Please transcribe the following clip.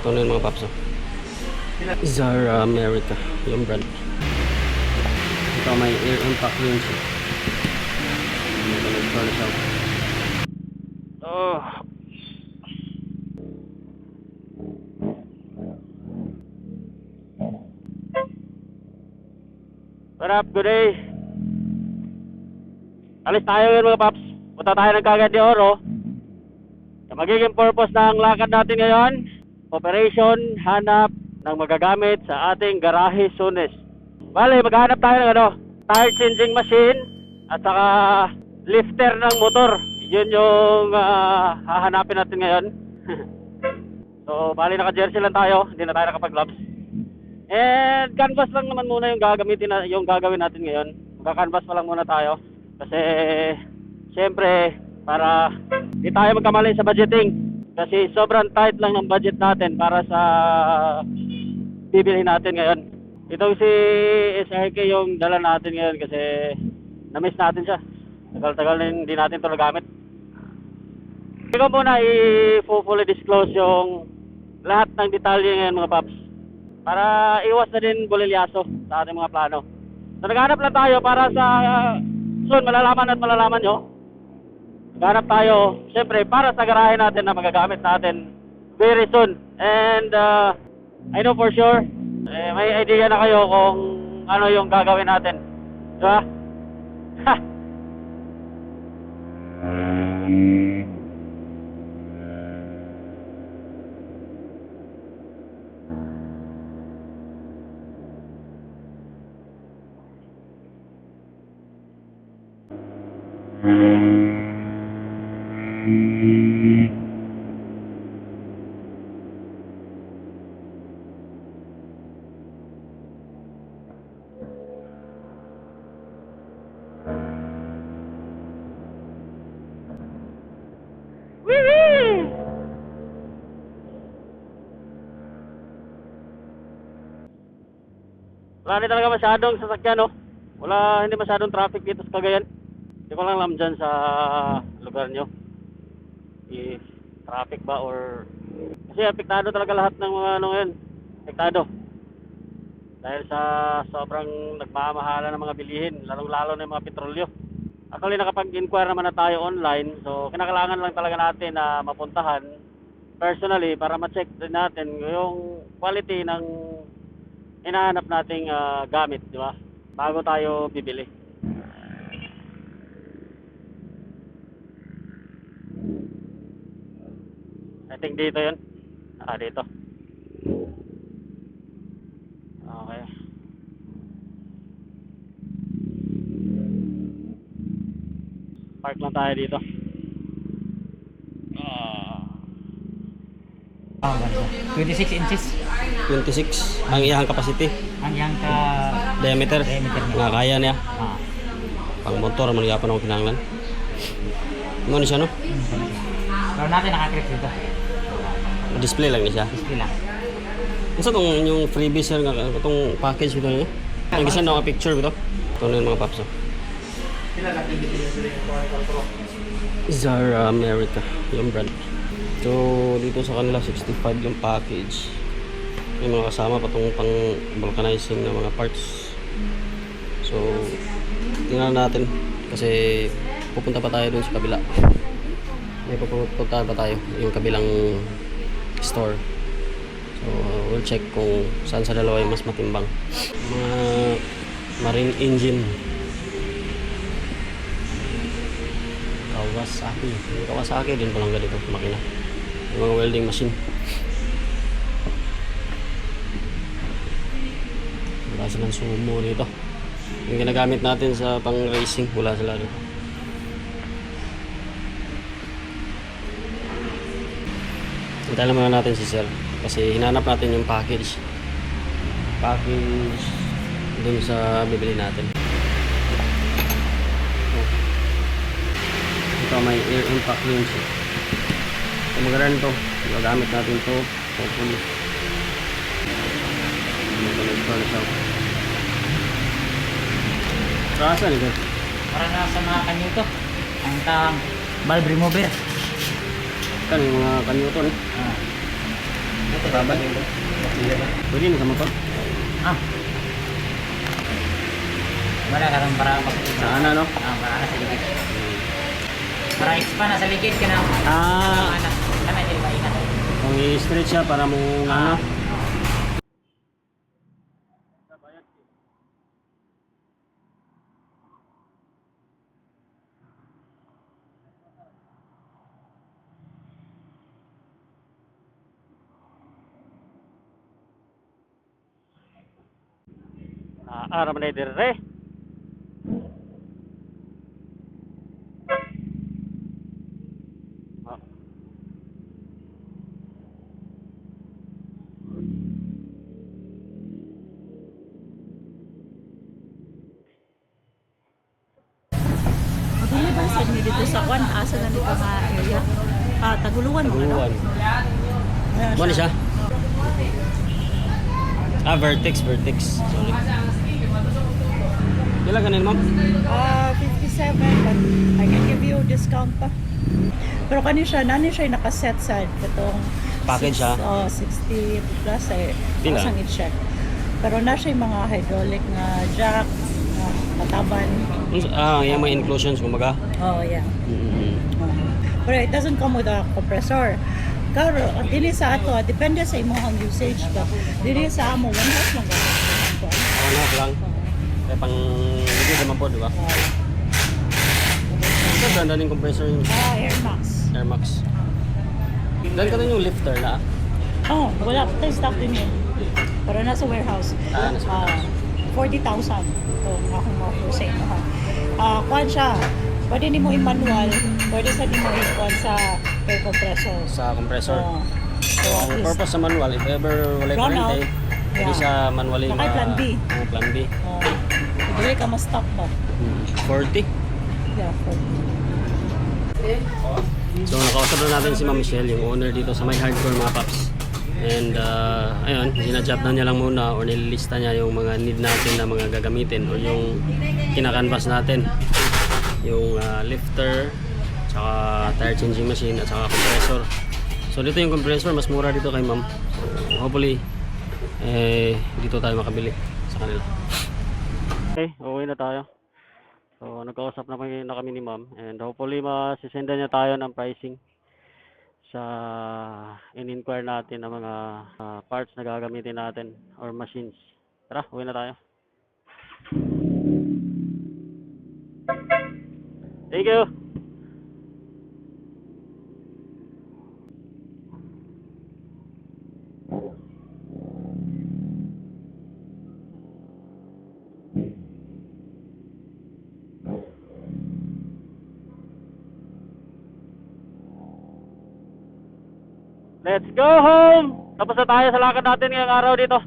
Ito na yung mga paps. Zara America, yung brand. Ito may air impact rin siya. Oh. What up, good day. Alis tayo ngayon mga paps. Punta tayo ng Cagayan de Oro. Ang magiging purpose ng lakad natin ngayon, operation hanap ng magagamit sa ating garahe Sunes. Bale, maghanap tayo ng tire changing machine at saka lifter ng motor. Yun yung hahanapin natin ngayon. So, bale naka-jersey lang tayo, hindi na tayo nakapag-gloves. And canvas lang naman muna yung gagawin natin ngayon. Magka-canvas pa lang muna tayo kasi syempre para di tayo magkamali sa budgeting kasi sobrang tight lang ng budget natin para sa bibili natin ngayon. Itong si SRK yung dala natin ngayon kasi na-miss natin siya. Tagal-tagal na hindi natin ito nagamit. Hindi ko muna i-fully disclose yung lahat ng detalye ngayon mga paps para iwas na din bulilyaso sa ating mga plano. So naghanap lang tayo para sa soon malalaman nyo. Naghanap tayo siyempre para sa garahe natin na magagamit natin very soon. And I know for sure may idea na kayo kung ano yung gagawin natin. Diba? Ha! Wala na talaga masyadong sasakyan, no? Hindi masyadong traffic dito sa Cagayan. Hindi ko lang alam dyan sa lugar nyo if traffic ba or kasi apektado talaga lahat ng mga ngayon. Apektado dahil sa sobrang nagmamahala ng mga bilihin, lalong-lalo na yung mga petrolyo. Actually nakapag-inquire naman na tayo online, so kinakailangan lang talaga natin na mapuntahan personally para ma-check din natin yung quality ng hinahanap nating gamit, di ba? Bago tayo bibili. I think dito yun. Dito. Okay. Park lang tayo dito. 26 inches 26 ang iyang capacity. ang iyang Diameter. niya. Nga kaya niya. Ah. Pang motor man gyapon ako kinahanglan. Mo ni siya no? Pero natin nakakrip dito. Display lang ni siya. Display lang. Unsa tong yung freebies sir nga itong package ito niya? Ang isa na picture bito. Ito na yung mga paps. Zara America, yung brand. So dito sa kanila 65 yung package. May mga kasama pa itong pang vulcanizing na mga parts. So tingnan natin kasi pupunta pa tayo dun sa kabila. May pupuntahan pa tayo yung kabilang store. So we'll check kung saan sa dalawa yung mas matimbang. Mga marine engine. Kawasaki din palang ganito makina. Yung mga welding machine. Wala silang sumo dito. Yung ginagamit natin sa pang racing, wala sila dito. Hintayin muna natin si sir kasi hinanap natin yung package dun sa bibili natin. Ito may air impact rin siya. Kung magaran ito, gagamit natin ito hopefully. Saan ito? Para nasa mga kanyo ito. Ang valve remover. Kan yung mga kanyuton. Babad. Pwede na sama pa. Ah. Wala ka rin para Sana no? para na sa ligid. Para expand na sa ligid ka na. Kana dili ba ina. Kung i-stretch siya para mo ano. Aram na dire. Dili ba sa inyo dito sa kwan asa na dito nga area? Taguluan mo ano? Taguluan. Mo ni siya. Vertex. Sorry. Kailan ka ma'am? 57 but I can give you discount pa. Pero nani siya nakaset sa katong Package siya? 60 plus ay Pila? asang i-check. Pero na siya yung mga hydraulic nga jack, kataban. Yung mga inclusions kumaga. Oh yeah. Mm-hmm. Pero it doesn't come with a compressor. Karo, dili sa ato, depende sa imong usage ba. Dili sa amo, one house lang ba? Ano lang. Kaya pang hindi naman po, di ba? Ito ganda ng compressor yung Air Max. Air Max. Dan ka yung lifter na. Oh, wala pa tayong stock din yun. Pero nasa warehouse. Nasa warehouse. 40,000. Ito, akong offer sa inyo ha. Kuhan siya. Pwede ni mo i-manual. Pwede sa ni mo i-kuhan sa air compressor. Sa compressor. So, So, ang purpose sa manual, if ever wala Run kurente, out. pwede Yeah. sa manually Nakay plan B. Plan B. Dili ka ma-stop ba? 40. Yeah, 40. So, nakausap na natin si Ma'am Michelle, yung owner dito sa My Hardcore mga paps. And, ayun, sinadjap na niya lang muna or nililista niya yung mga need natin na mga gagamitin or yung kinakanvas natin. Yung lifter, tsaka tire changing machine, at saka compressor. So, dito yung compressor, mas mura dito kay Ma'am. So, hopefully, dito tayo makabili sa kanila. Okay, uwi na tayo. So, nagkausap na kami ni Ma'am and hopefully masisenda niya tayo ng pricing sa in-inquire natin ng mga parts na gagamitin natin or machines. Tara, uwi na tayo. Thank you. Let's go home! Tapos na tayo sa lakad natin ngayong araw dito.